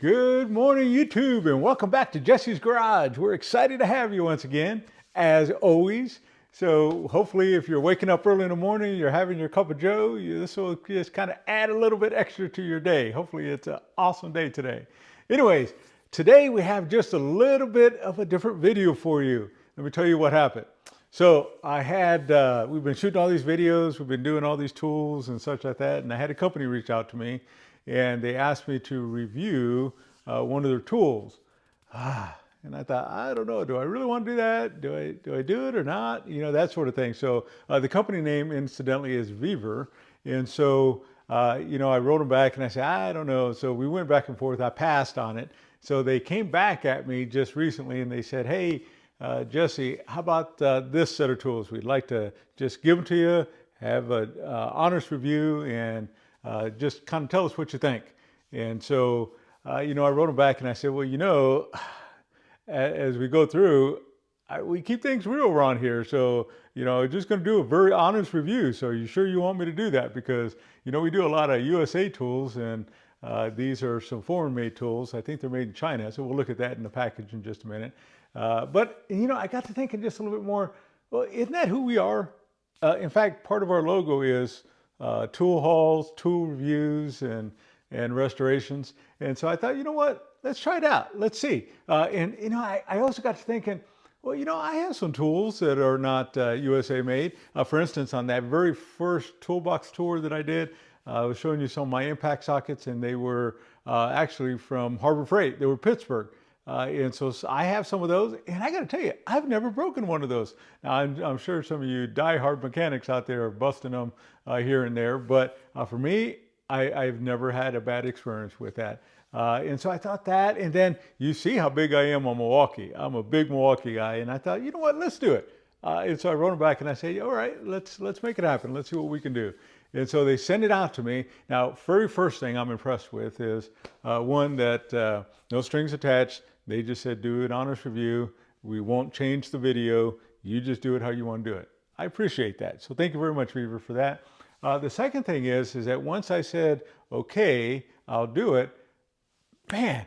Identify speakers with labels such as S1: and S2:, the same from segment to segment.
S1: Good morning, YouTube, and welcome back to Jesse's Garage. We're excited to have you once again, as always. So hopefully if you're waking up early in the morning, you're having your cup of joe, this will just kind of add a little bit extra to your day. Hopefully it's an awesome day today. Anyways, today we have just a little bit of a different video for you. Let me tell you what happened. So we've been shooting all these videos, we've been doing all these tools and such like that, and I had a company reach out to me and they asked me to review one of their tools. And I thought, I don't know, do I really want to do that? Do I do it or not? You know, that sort of thing. So the company name, incidentally, is Vevor. And so, I wrote them back and I said, I don't know. So we went back and forth. I passed on it. So they came back at me just recently and they said, hey, Jesse, how about this set of tools? We'd like to just give them to you, have an honest review, and just kind of tell us what you think. And so, I wrote them back and I said, well, as we go through, we keep things real around here. So, just going to do a very honest review. So are you sure you want me to do that? Because, we do a lot of USA tools and these are some foreign made tools. I think they're made in China. So we'll look at that in the package in just a minute. But I got to thinking just a little bit more, well, isn't that who we are? In fact, part of our logo is tool hauls, tool reviews, and restorations. And so I thought, you know what, let's try it out. Let's see. I also got to thinking, well, I have some tools that are not USA made. For instance, on that very first toolbox tour that I did, I was showing you some of my impact sockets, and they were actually from Harbor Freight. They were Pittsburgh. And so I have some of those, and I got to tell you, I've never broken one of those. Now, I'm sure some of you die-hard mechanics out there are busting them here and there, but for me, I've never had a bad experience with that. And so I thought that, and then you see how big I am on Milwaukee. I'm a big Milwaukee guy, and I thought, you know what, let's do it. And so I wrote them back and I said, all right, let's make it happen. Let's see what we can do. And so they send it out to me. Now, very first thing I'm impressed with is one that no strings attached. They just said, do an honest review. We won't change the video. You just do it how you want to do it. I appreciate that. So thank you very much, Vevor, for that. The second thing is that once I said, okay, I'll do it, man,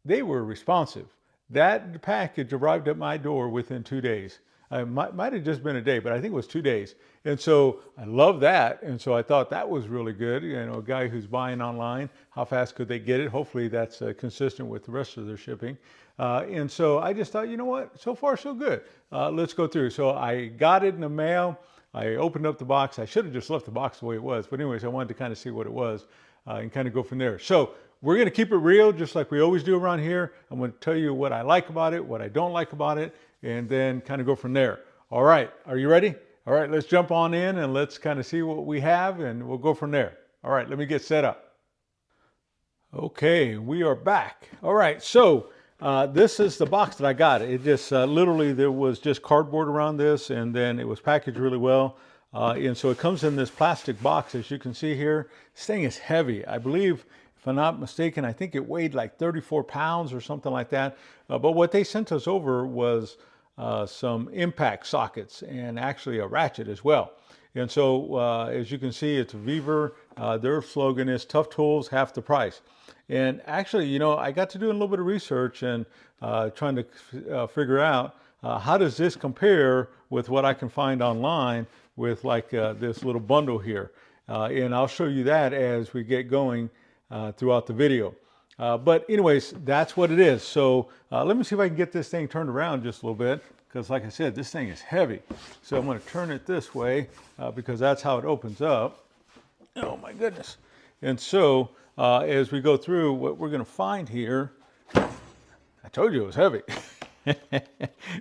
S1: they were responsive. That package arrived at my door within 2 days. It might have just been a day, but I think it was 2 days. And so I love that. And so I thought that was really good. A guy who's buying online, how fast could they get it? Hopefully that's consistent with the rest of their shipping. And so I just thought, you know what? So far, so good. Let's go through. So I got it in the mail. I opened up the box. I should have just left the box the way it was. But anyways, I wanted to kind of see what it was and kind of go from there. So we're going to keep it real, just like we always do around here. I'm going to tell you what I like about it, what I don't like about it, and then kind of go from there. All right, are you ready? All right, let's jump on in and let's kind of see what we have and we'll go from there. All right, let me get set up. Okay, we are back. All right, so this is the box that I got. It just literally, there was just cardboard around this, and then it was packaged really well. And so it comes in this plastic box, as you can see here. This thing is heavy. I believe, if I'm not mistaken, I think it weighed like 34 pounds or something like that. But what they sent us over was some impact sockets and actually a ratchet as well. And so as you can see, it's Vevor. Their slogan is tough tools, half the price. And actually, I got to do a little bit of research and trying to figure out how does this compare with what I can find online with like this little bundle here. And I'll show you that as we get going throughout the video. But anyways, that's what it is. So let me see if I can get this thing turned around just a little bit, because like I said, this thing is heavy. So I'm going to turn it this way because that's how it opens up. Oh my goodness. And so as we go through, what we're going to find here, I told you it was heavy.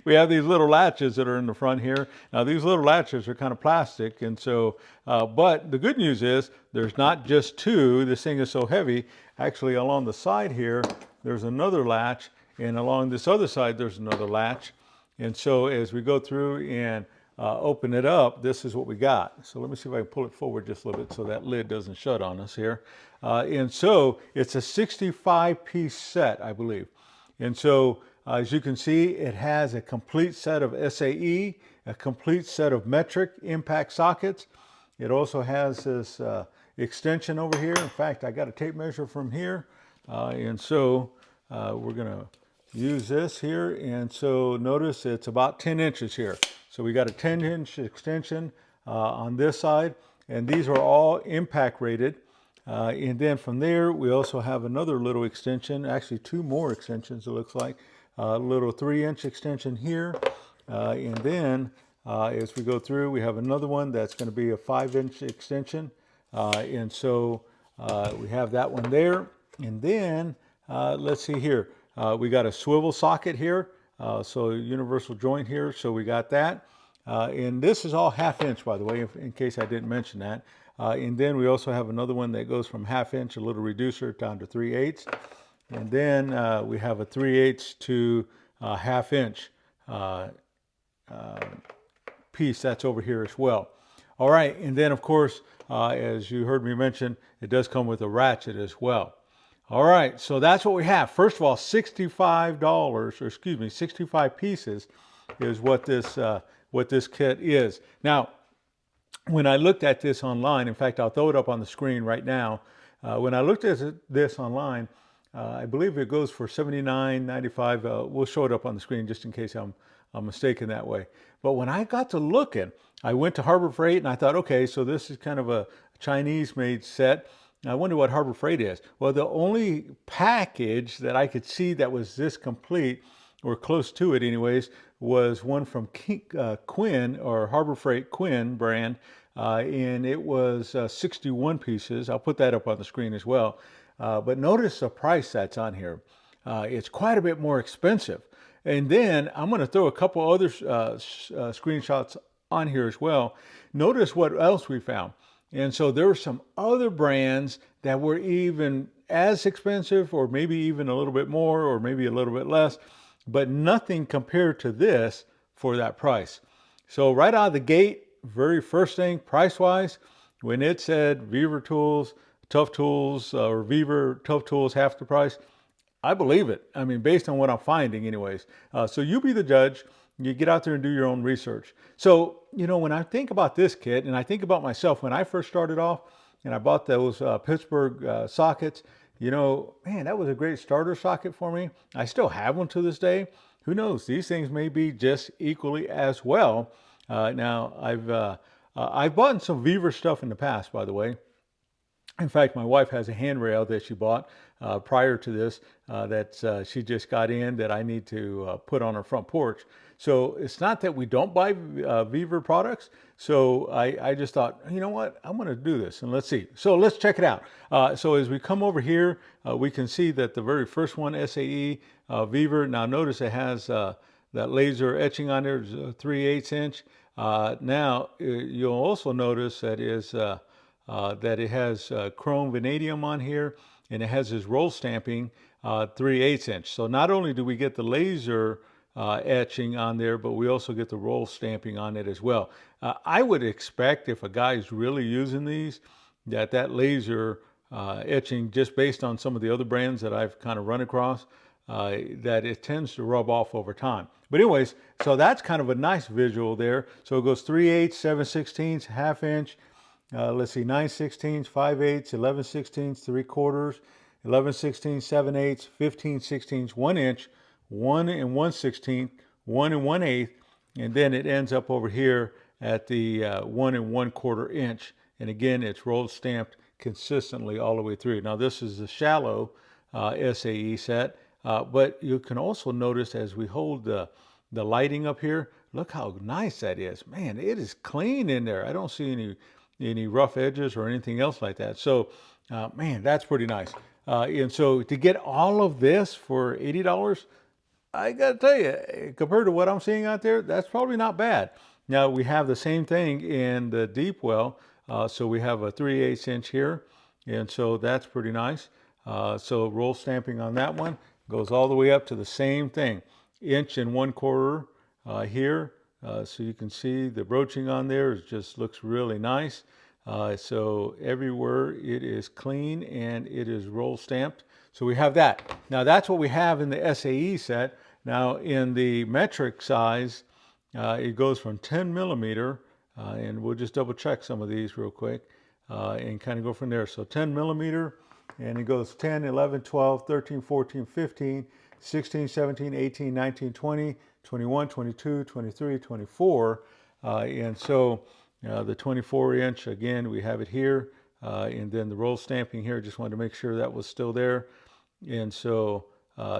S1: We have these little latches that are in the front here. Now these little latches are kind of plastic, and so, but the good news is there's not just two. This thing is so heavy. Actually, along the side here, there's another latch, and along this other side, there's another latch. And so as we go through and open it up, this is what we got. So let me see if I can pull it forward just a little bit so that lid doesn't shut on us here. And so it's a 65-piece set, I believe. And so as you can see, it has a complete set of SAE, a complete set of metric impact sockets. It also has this extension over here. In fact, I got a tape measure from here. And so we're going to use this here. And so notice it's about 10 inches here. So we got a 10-inch extension on this side. And these are all impact rated. And then from there, we also have another little extension, actually two more extensions, it looks like. A little 3-inch extension here. And then as we go through, we have another one that's going to be a 5-inch extension. And so we have that one there. And then let's see here. We got a swivel socket here. So universal joint here. So we got that. And this is all 1/2 inch, by the way, in case I didn't mention that. And then we also have another one that goes from 1/2 inch, a little reducer, down to 3/8. And then we have a 3/8 to 1/2 inch piece that's over here as well. All right, and then of course, as you heard me mention, it does come with a ratchet as well. All right, so that's what we have. First of all, $65, or excuse me, 65 pieces is what this kit is. Now, when I looked at this online, in fact, I'll throw it up on the screen right now. When I looked at this online, I believe it goes for $79.95. We'll show it up on the screen just in case I'm mistaken that way. But when I got to looking, I went to Harbor Freight and I thought, okay, so this is kind of a Chinese-made set. I wonder what Harbor Freight is. Well, the only package that I could see that was this complete, or close to it anyways, was one from Quinn, or Harbor Freight Quinn brand, and it was 61 pieces. I'll put that up on the screen as well. But notice the price that's on here. It's quite a bit more expensive. And then I'm going to throw a couple other screenshots on here as well. Notice what else we found. And so there were some other brands that were even as expensive, or maybe even a little bit more, or maybe a little bit less, but nothing compared to this for that price. So right out of the gate, very first thing, price-wise, when it said Vevor Tools, Tough Tools, or Vevor Tough Tools half the price, I believe it. I mean, based on what I'm finding anyways. So you be the judge. You get out there and do your own research. So, when I think about this kit, and I think about myself when I first started off and I bought those Pittsburgh sockets, man, that was a great starter socket for me. I still have one to this day. Who knows? These things may be just equally as well. Now, I've bought some Vevor stuff in the past, by the way. In fact, my wife has a handrail that she bought prior to this that she just got in that I need to put on her front porch. So it's not that we don't buy Vevor products. So I just thought, you know what, I'm going to do this and let's see. So let's check it out. So as we come over here, we can see that the very first one, SAE Vevor. Now notice it has that laser etching on there, 3/8 inch. Now you'll also notice that that it has chrome vanadium on here, and it has this roll stamping 3/8 inch. So not only do we get the laser etching on there, but we also get the roll stamping on it as well. I would expect if a guy's really using these, that laser etching, just based on some of the other brands that I've kind of run across, that it tends to rub off over time. But anyways, so that's kind of a nice visual there. So it goes 3/8, 7/16, 1/2 inch. Let's see, 9/16, 5/8, 11/16, 3/4, 11/16, 7/8, 15/16, 1 inch, 1 1/16, 1 1/8, and then it ends up over here at the 1 1/4 inch. And again, it's rolled stamped consistently all the way through. Now this is the shallow SAE set, but you can also notice as we hold the lighting up here, look how nice that is. Man, it is clean in there. I don't see any rough edges or anything else like that. So, man, that's pretty nice. And so to get all of this for $80, I got to tell you, compared to what I'm seeing out there, that's probably not bad. Now, we have the same thing in the deep well. So we have a 3/8 inch here. And so that's pretty nice. So roll stamping on that one goes all the way up to the same thing, 1 1/4 here. So you can see the broaching on there just looks really nice. So everywhere it is clean and it is roll stamped. So we have that. Now that's what we have in the SAE set. Now in the metric size, it goes from 10 millimeter, and we'll just double check some of these real quick and kind of go from there. So 10 millimeter, and it goes 10, 11, 12, 13, 14, 15, 16, 17, 18, 19, 20, 21, 22, 23, 24. And so the 24 inch, again, we have it here. And then the roll stamping here, just wanted to make sure that was still there. And so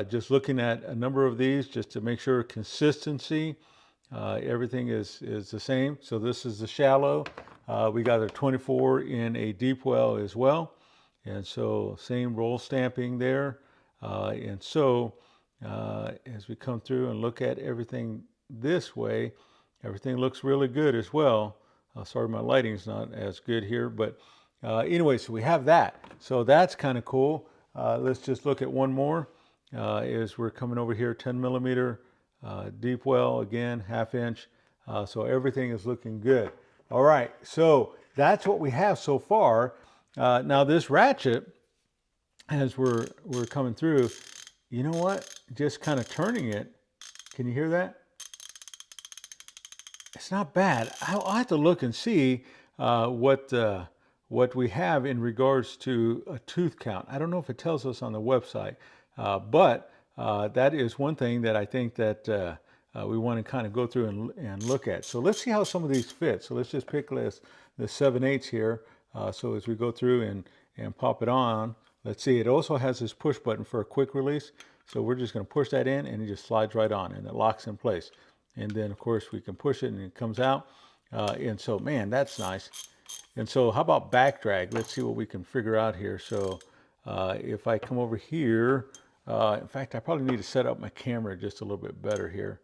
S1: just looking at a number of these just to make sure consistency, everything is the same. So this is the shallow. We got a 24 in a deep well as well. And so same roll stamping there. And so as we come through and look at everything this way, everything looks really good as well. Sorry, my lighting's not as good here, but anyway, so we have that. So that's kind of cool. Let's just look at one more. As we're coming over here, 10 millimeter deep well, again, 1/2 inch. So everything is looking good. All right, so that's what we have so far. Now this ratchet, as we're coming through, you know what? Just kind of turning it. Can you hear that? It's not bad. I'll have to look and see what we have in regards to a tooth count. I don't know if it tells us on the website, but that is one thing that I think that we want to kind of go through and look at. So let's see how some of these fit. So let's just pick the 7/8 here. So as we go through and pop it on, let's see. It also has this push button for a quick release. So we're just going to push that in, and it just slides right on, and it locks in place. And then, of course, we can push it, and it comes out. And so, man, that's nice. And so how about back drag? Let's see what we can figure out here. So if I come over here, in fact, I probably need to set up my camera just a little bit better here.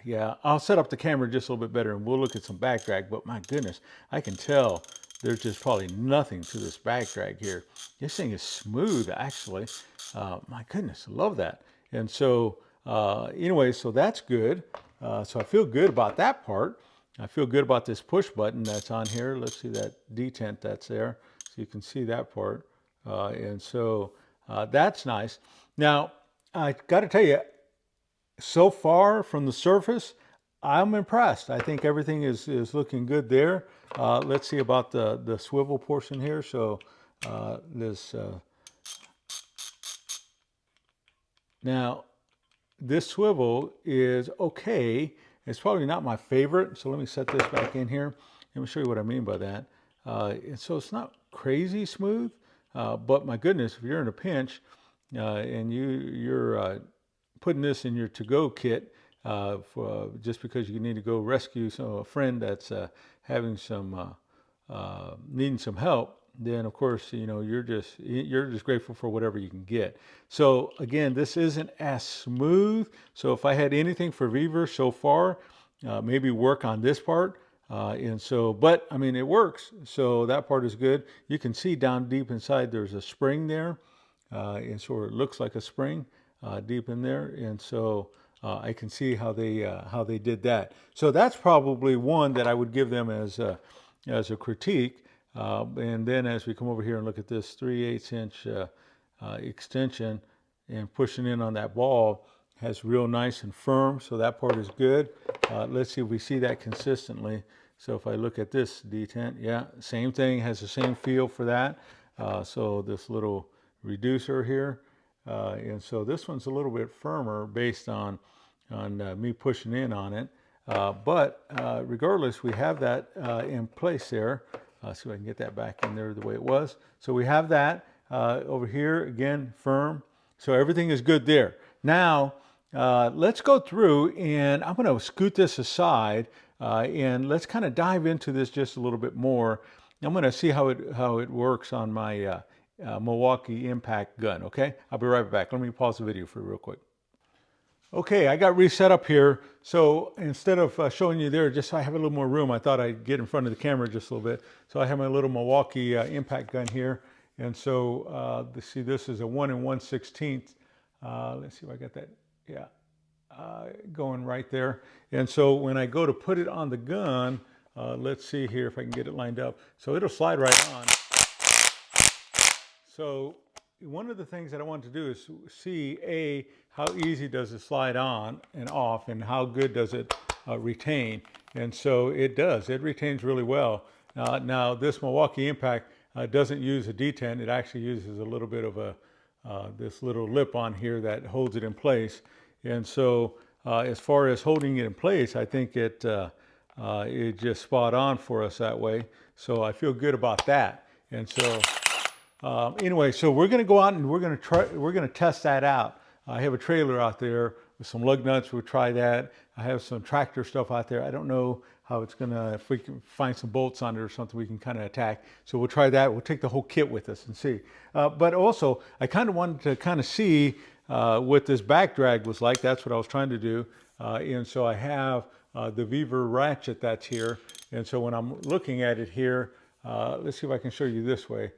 S1: Yeah, I'll set up the camera just a little bit better, and we'll look at some back drag. But my goodness, I can tell there's just probably nothing to this back drag here. This thing is smooth, actually. My goodness, I love that. And so anyway, so that's good. So I feel good about that part. I feel good about this push button that's on here. Let's see that detent that's there. So you can see that part. And so that's nice. Now, I got to tell you, so far from the surface, I'm impressed. I think everything is looking good there. Let's see about the swivel portion here. So now this swivel is okay. It's probably not my favorite. So let me set this back in here. Let me show you what I mean by that. So it's not crazy smooth, but my goodness, if you're in a pinch and you're putting this in your to-go kit just because you need to go rescue a friend that's having some needing some help, then of course you're just grateful for whatever you can get. So again, this isn't as smooth. So if I had anything for Vevor so far, maybe work on this part. But I mean, it works. So that part is good. You can see down deep inside there's a spring there, and so it looks like a spring deep in there. And so I can see how they did that. So that's probably one that I would give them as a critique. And then as we come over here and look at this 3/8 inch extension and pushing in on that ball, has real nice and firm. So that part is good. Let's see if we see that consistently. So if I look at this detent, yeah, same thing, has the same feel for that. So this little reducer here. And so this one's a little bit firmer based on me pushing in on it. But regardless, we have that in place there. See if I can get that back in there the way it was. So we have that over here, again, firm. So everything is good there. Now, let's go through, and I'm going to scoot this aside, and let's kind of dive into this just a little bit more. I'm going to see how it works on my Milwaukee impact gun, okay? I'll be right back. Let me pause the video for real quick. Okay, I got reset up here. So instead of showing you there, just so I have a little more room, I thought I'd get in front of the camera just a little bit. So I have my little Milwaukee impact gun here. And so see, this is a 1 1/16. Let's see if I got that, yeah, going right there. And so when I go to put it on the gun, let's see here if I can get it lined up. So it'll slide right on. So one of the things that I want to do is see, how easy does it slide on and off, and how good does it retain. And so it does. It retains really well. Now this Milwaukee Impact doesn't use a detent. It actually uses a little bit of a this little lip on here that holds it in place. And so as far as holding it in place, I think it just spot on for us that way. So I feel good about that. And so anyway, so we're going to go out and we're going to test that out. I have a trailer out there with some lug nuts. We'll try that. I have some tractor stuff out there. I don't know how it's gonna, if we can find some bolts on it or something we can kind of attack. So we'll try that. We'll take the whole kit with us and see. But also, I kind of wanted to kind of see what this back drag was like. That's what I was trying to do. And so I have the Vevor ratchet that's here. And so when I'm looking at it here, let's see if I can show you this way.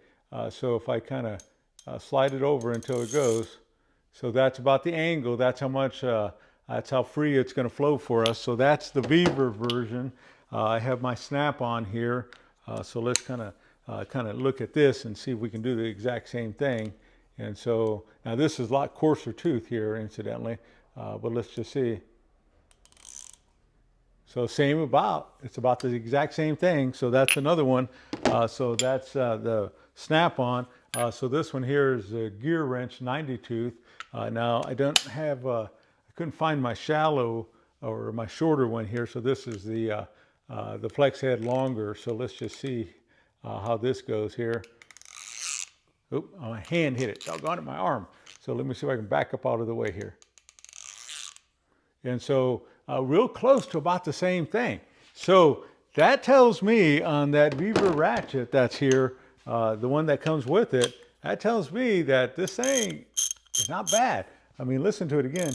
S1: So if I kind of slide it over until it goes, so that's about the angle. That's how much, that's how free it's going to flow for us. So that's the Vevor version. I have my snap on here. So let's kind of look at this and see if we can do the exact same thing. And so now this is a lot coarser tooth here, incidentally, but let's just see. So same it's about the exact same thing. So that's another one. So that's the snap-on. So this one here is a gear wrench 90 tooth. Now I don't have, I couldn't find my shallow or my shorter one here. So this is the flex head longer. So let's just see how this goes here. Oop, my hand hit it. Doggone it, my arm. So let me see if I can back up out of the way here. And so real close to about the same thing. So that tells me on that Vevor ratchet that's here, the one that comes with it, that tells me that this thing is not bad. I mean, listen to it again.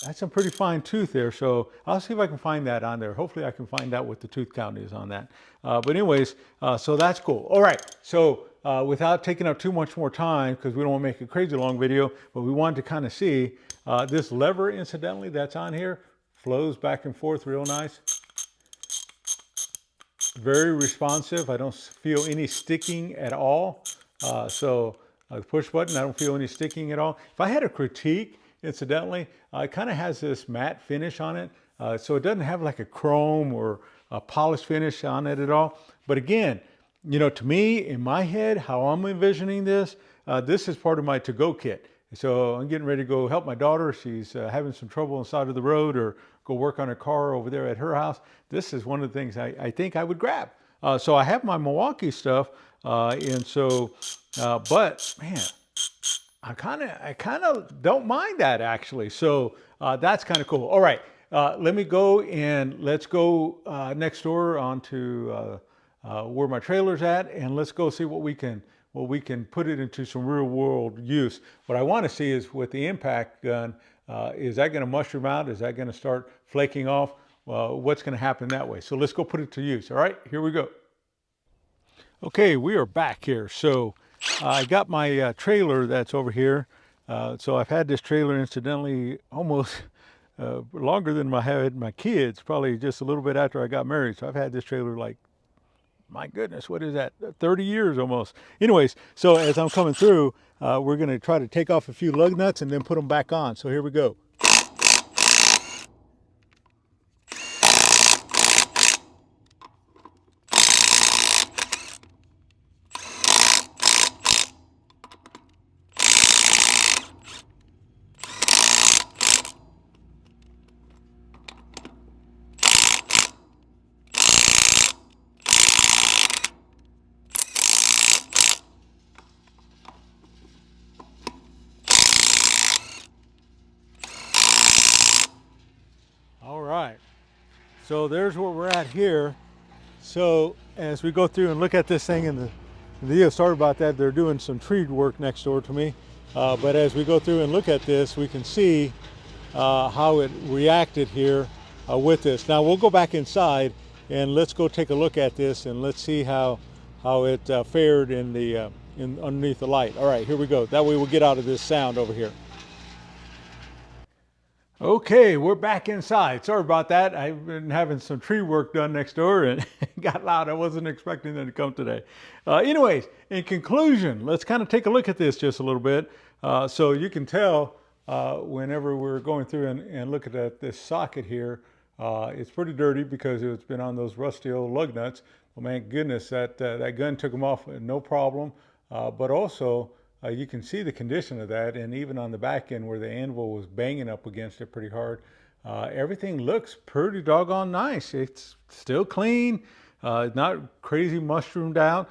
S1: That's some pretty fine tooth there. So I'll see if I can find that on there. Hopefully I can find out what the tooth count is on that. But anyways, so that's cool. All right. So without taking up too much more time, because we don't want to make a crazy long video, but we wanted to kind of see this lever, incidentally, that's on here, flows back and forth real nice. Very responsive. I don't feel any sticking at all. So the push button, I don't feel any sticking at all. If I had a critique, incidentally, it kind of has this matte finish on it. So it doesn't have like a chrome or a polished finish on it at all. But again, you know, to me, in my head, how I'm envisioning this, this is part of my to-go kit. So I'm getting ready to go help my daughter. She's having some trouble on the side of the road, or go work on her car over there at her house. This is one of the things I think I would grab. So I have my Milwaukee stuff. And so, but man, I kind of don't mind that actually. So that's kind of cool. All right, let me go and let's go next door onto where my trailer's at, and let's go see what we can put it into some real world use. What I want to see is with the impact gun, is that going to mushroom out? Is that going to start flaking off? What's going to happen that way? So let's go put it to use. All right, here we go. Okay, we are back here. So I got my trailer that's over here. So I've had this trailer, incidentally, almost longer than I had my kids, probably just a little bit after I got married. So I've had this trailer like, my goodness, what is that? 30 years almost. Anyways, so as I'm coming through, we're going to try to take off a few lug nuts and then put them back on. So here we go. All right, so there's where we're at here. So as we go through and look at this thing, and the video, sorry about that, they're doing some tree work next door to me. But as we go through and look at this, we can see how it reacted here with this. Now we'll go back inside and let's go take a look at this, and let's see how it fared in the underneath the light. All right, here we go. That way we'll get out of this sound over here. Okay, we're back inside. Sorry about that. I've been having some tree work done next door and it got loud. I wasn't expecting them to come today. Anyways, in conclusion, let's kind of take a look at this just a little bit. So you can tell whenever we're going through and looking at this socket here, It's pretty dirty because it's been on those rusty old lug nuts. Well, man, goodness, that gun took them off no problem. But also, you can see the condition of that, and even on the back end where the anvil was banging up against it pretty hard, everything looks pretty doggone nice. It's still clean, not crazy mushroomed out.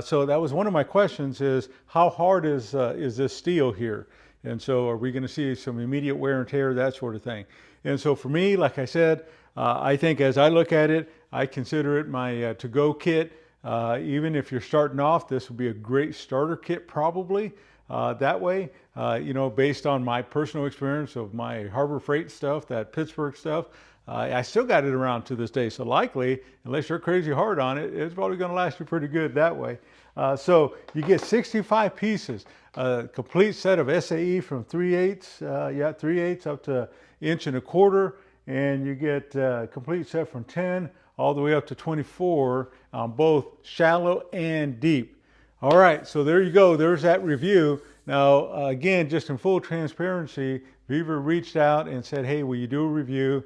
S1: So that was one of my questions: is how hard is this steel here? And so, are we going to see some immediate wear and tear, that sort of thing? And so, for me, like I said, I think as I look at it, I consider it my to-go kit. Even if you're starting off, this would be a great starter kit probably. That way, you know, based on my personal experience of my Harbor Freight stuff, that Pittsburgh stuff, I still got it around to this day. So likely, unless you're crazy hard on it, it's probably going to last you pretty good that way. So you get 65 pieces, a complete set of SAE from 3/8, 3/8 up to 1.25 inch, and you get a complete set from 10 all the way up to 24 on both shallow and deep. All right, so there you go. There's that review. Now, again, just in full transparency, Vevor reached out and said, hey, will you do a review?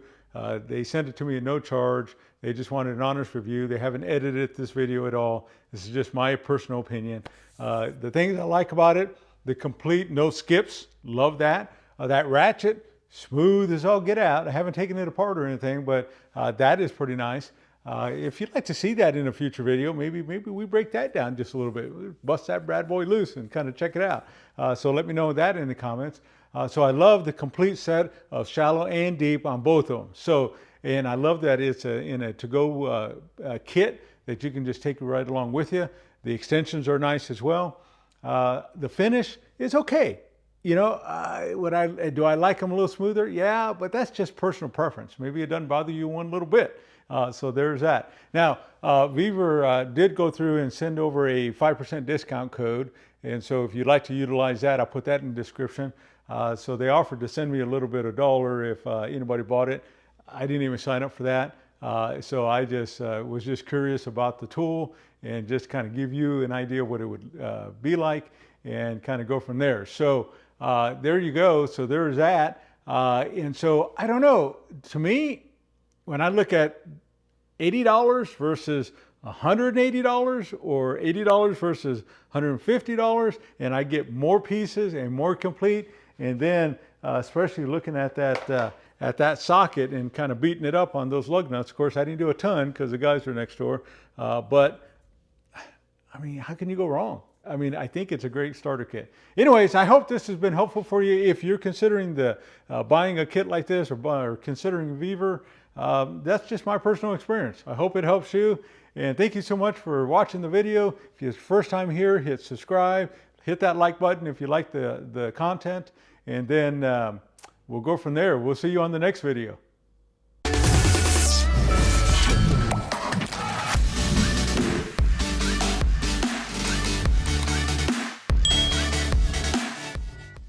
S1: They sent it to me at no charge. They just wanted an honest review. They haven't edited this video at all. This is just my personal opinion. The things I like about it, the complete no skips, love that. That ratchet, smooth as all get out. I haven't taken it apart or anything, but that is pretty nice. If you'd like to see that in a future video, maybe we break that down just a little bit, bust that bad boy loose and kind of check it out. So let me know that in the comments. So I love the complete set of shallow and deep on both of them. So, and I love that it's in a to-go kit that you can just take right along with you. The extensions are nice as well. The finish is okay. You know, do I like them a little smoother? Yeah, but that's just personal preference. Maybe it doesn't bother you one little bit. So there's that. Now, Vevor did go through and send over a 5% discount code. And so if you'd like to utilize that, I'll put that in the description. So they offered to send me a little bit of $1 if anybody bought it. I didn't even sign up for that. So I just was just curious about the tool and just kind of give you an idea of what it would be like and kind of go from there. So there you go. So there's that. And so I don't know, to me, when I look at $80 versus $180 or $80 versus $150, and I get more pieces and more complete, and then especially looking at that socket and kind of beating it up on those lug nuts. Of course, I didn't do a ton because the guys are next door, but I mean, how can you go wrong? I mean, I think it's a great starter kit. Anyways, I hope this has been helpful for you. If you're considering buying a kit like this or considering Vevor, that's just my personal experience. I hope it helps you. And thank you so much for watching the video. If it's your first time here, hit subscribe, hit that like button if you like the content, and then we'll go from there. We'll see you on the next video.